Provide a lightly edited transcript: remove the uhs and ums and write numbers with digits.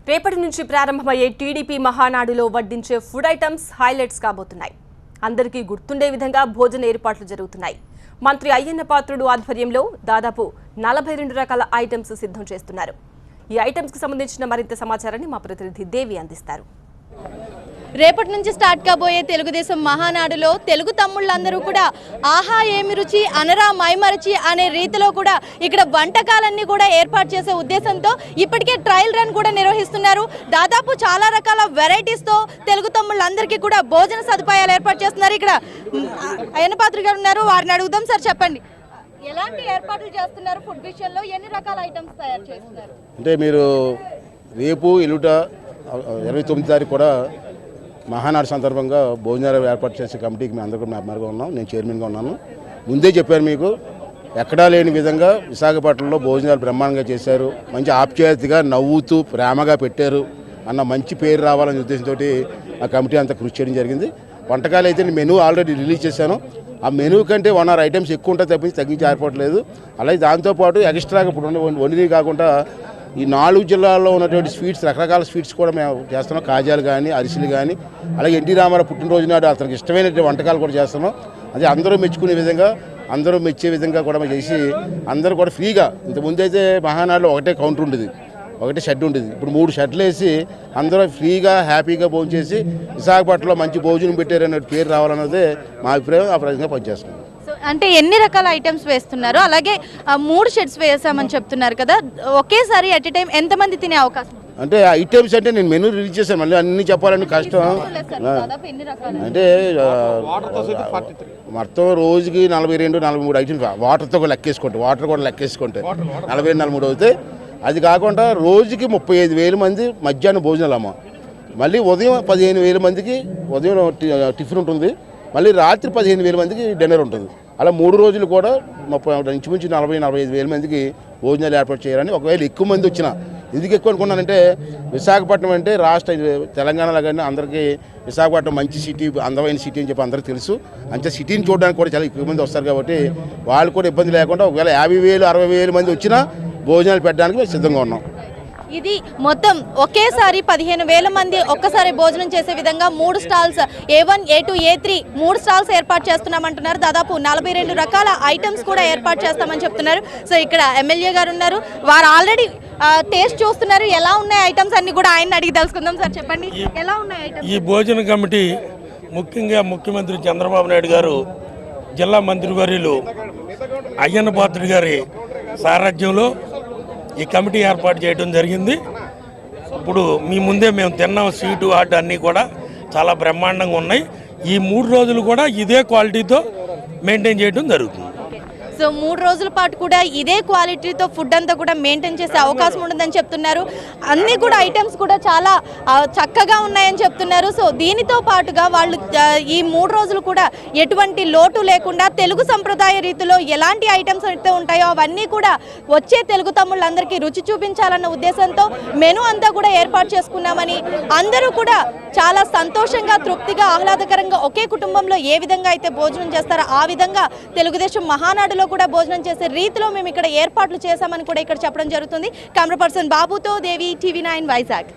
రేపటి నుంచి ప్రారంభమయ్యే టీడీపీ మహానాడులో వడ్డించే ఫుడ్ ఐటమ్స్ హైలైట్స్ కాబోతున్నాయి. అందరికీ గుర్తుండే విధంగా భోజన ఏర్పాట్లు జరుగుతున్నాయి. మంత్రి అయ్యన్న పాత్రుడు ఆధ్వర్యంలో దాదాపు 42 రకాల ఐటమ్స్ సిద్ధం చేస్తున్నారు. ఈ ఐటమ్స్ కి సంబంధించిన మరింత సమాచారాన్ని మా ప్రతినిధి దేవి అందిస్తారు. రేపటి నుంచి స్టార్ట్ కాబోయే తెలుగుదేశం మహానాడులో తెలుగు తమ్ముళ్ళందరూ కూడా ఆహా ఏమి రుచి అనరా మైమరచి అనే రీతిలో కూడా ఇక్కడ వంటకాలన్నీ కూడా ఏర్పాటు చేసే ఉద్దేశంతో ఇప్పటికే ట్రయల్ రన్ కూడా నిర్వహిస్తున్నారు. దాదాపు చాలా రకాల వెరైటీస్తో తెలుగు తమ్ముళ్ళందరికీ కూడా భోజన సదుపాయాలు ఏర్పాటు చేస్తున్నారు. ఇక్కడ అయ్యన్న పాత్రుడు గారు ఉన్నారు, వారిని అడుగుదాం. సార్ చెప్పండి, ఎలాంటి ఏర్పాట్లు చేస్తున్నారు? ఫుడ్ విషయంలో ఎన్ని రకాల ఐటమ్స్ తయారు చేస్తున్నారు? అంటే మీరు రేపు ఎల్లుట 29 తారీఖు కూడా మహానాడు సందర్భంగా భోజనాలు ఏర్పాటు చేసే కమిటీకి మేము అందరూ మెంబర్గా ఉన్నాం. నేను చైర్మన్గా ఉన్నాను. ముందే చెప్పాను మీకు, ఎక్కడా లేని విధంగా విశాఖపట్నంలో భోజనాలు బ్రహ్మాండంగా చేశారు. మంచి ఆప్యాయతగా నవ్వుతూ ప్రేమగా పెట్టారు అన్న మంచి పేరు రావాలనే ఉద్దేశంతో ఆ కమిటీ అంతా కృషి చేయడం జరిగింది. వంటకాలు అయితే మెనూ ఆల్రెడీ రిలీజ్ చేశాను. ఆ మెనూ కంటే 1 or 2 ఐటమ్స్ ఎక్కువ ఉంటే తగ్గించి ఏర్పడలేదు. అలాగే దాంతోపాటు ఎక్స్ట్రాగా ఇప్పుడు వండినవి కాకుండా ఈ 4 జిల్లాల్లో ఉన్నటువంటి స్వీట్స్, రకరకాల స్వీట్స్ కూడా మేము చేస్తున్నాం. కాజాలు కానీ, అరిసెలు కానీ, అలాగే ఎన్టీ రామారావు పుట్టినరోజు నాడు అతనికి ఇష్టమైనటువంటి వంటకాలు కూడా చేస్తున్నాం. అదే అందరూ మెచ్చుకునే విధంగా, అందరూ మెచ్చే విధంగా కూడా మేము చేసి అందరూ కూడా ఫ్రీగా, ఇంతకుముందైతే మహానాడులో ఒకటే కౌంటర్ ఉండేది, ఒకటే షెడ్ ఉండేది. ఇప్పుడు 3 షెడ్లు వేసి అందరూ ఫ్రీగా హ్యాపీగా భోజనం చేసి విశాఖపట్నంలో మంచి భోజనం పెట్టారనే పేరు రావాలన్నదే మా అభిప్రాయం. ఆ ప్రజంగా పనిచేస్తున్నాం. అంటే ఎన్ని రకాల ఐటమ్స్ వేస్తున్నారు? అలాగే 3 షెడ్స్ వేసామని చెప్తున్నారు కదా, ఒకేసారి ఎట్ ఎ టైం ఎంతమంది తినే అవకాశం? అంటే ఐటమ్స్ అంటే నేను మెనూ రిలీజ్ చేశాను, మళ్ళీ అన్ని చెప్పాలని కష్టం. అంటే మొత్తం రోజుకి 42-43 ఐటమ్స్ వాటర్తో కూడా లెక్కేసుకుంటే, వాటర్ కూడా లెక్కేసుకుంటే 42-43 అవుతాయి. అది కాకుండా రోజుకి 35,000 మంది మధ్యాహ్నం భోజనాలు అమ్మ. మళ్ళీ ఉదయం 15,000 మందికి ఉదయం టిఫిన్ ఉంటుంది. మళ్ళీ రాత్రి 15,000 మందికి డిన్నర్ ఉంటుంది. అలా 3 రోజులు కూడా ఇంచుమించు 40-45,000 మందికి భోజనాలు ఏర్పాటు చేయాలని. ఒకవేళ ఎక్కువ మంది వచ్చినా, ఎందుకు ఎక్కువ అనుకున్నానంటే విశాఖపట్నం అంటే రాష్ట్ర తెలంగాణలో కానీ అందరికీ విశాఖపట్నం మంచి సిటీ, అందమైన సిటీ అని చెప్పి అందరికీ తెలుసు. అంతే సిటీని చూడడానికి కూడా చాలా ఎక్కువ మంది వస్తారు కాబట్టి వాళ్ళు కూడా ఇబ్బంది లేకుండా ఒకవేళ 50,000-60,000 మంది వచ్చినా భోజనాలు పెట్టడానికి మేము సిద్ధంగా ఉన్నాం. ఇది మొత్తం ఒకేసారి 15,000 మంది ఒక్కసారి భోజనం చేసే విధంగా 3 stalls, A1, A2, A3 3 stalls ఏర్పాటు చేస్తున్నామంటున్నారు. దాదాపు 42 రకాల ఐటమ్స్ కూడా ఏర్పాటు చేస్తామని చెప్తున్నారు. సో ఇక్కడ ఎమ్మెల్యే గారు ఉన్నారు, వారు ఆల్రెడీ టేస్ట్ చూస్తున్నారు. ఎలా ఉన్నాయి ఐటమ్స్ అన్ని కూడా ఆయన అడిగి తెలుసుకుందాం. సార్ చెప్పండి, ఎలా ఉన్నాయి ఐటమ్స్? ఈ భోజన కమిటీ ముఖ్యంగా ముఖ్యమంత్రి చంద్రబాబు నాయుడు గారు, జిల్లా మంత్రివర్యులు అయ్యన్న పాత్రుడు గారి సారథ్యంలో ఈ కమిటీ ఏర్పాటు చేయడం జరిగింది. ఇప్పుడు మీ ముందే మేము తిన్న స్వీటు ఆర్ట్ అన్నీ కూడా చాలా బ్రహ్మాండంగా ఉన్నాయి. ఈ 3 రోజులు కూడా ఇదే క్వాలిటీతో మెయింటైన్ చేయడం జరుగుతుంది. సో 3 రోజుల పాటు కూడా ఇదే క్వాలిటీతో ఫుడ్ అంతా కూడా మెయింటైన్ చేసే అవకాశం ఉంటుందని చెప్తున్నారు. అన్నీ కూడా ఐటమ్స్ కూడా చాలా చక్కగా ఉన్నాయని చెప్తున్నారు. సో దీనితో పాటుగా వాళ్ళు ఈ 3 రోజులు కూడా ఎటువంటి లోటు లేకుండా తెలుగు సంప్రదాయ రీతిలో ఎలాంటి ఐటమ్స్ అయితే ఉంటాయో అవన్నీ కూడా వచ్చే తెలుగు తమ్ముళ్ళందరికీ రుచి చూపించాలన్న ఉద్దేశంతో మెనూ అంతా కూడా ఏర్పాటు చేసుకున్నామని, అందరూ కూడా చాలా సంతోషంగా, తృప్తిగా, ఆహ్లాదకరంగా ఒకే కుటుంబంలో ఏ విధంగా అయితే భోజనం చేస్తారో ఆ విధంగా తెలుగుదేశం మహానాడులో కూడా భోజనం చేసే రీతిలో మేము ఇక్కడ ఏర్పాట్లు చేశామని కూడా ఇక్కడ చెప్పడం జరుగుతుంది. కెమెరా పర్సన్ బాబుతో దేవి, TV9 వైజాగ్.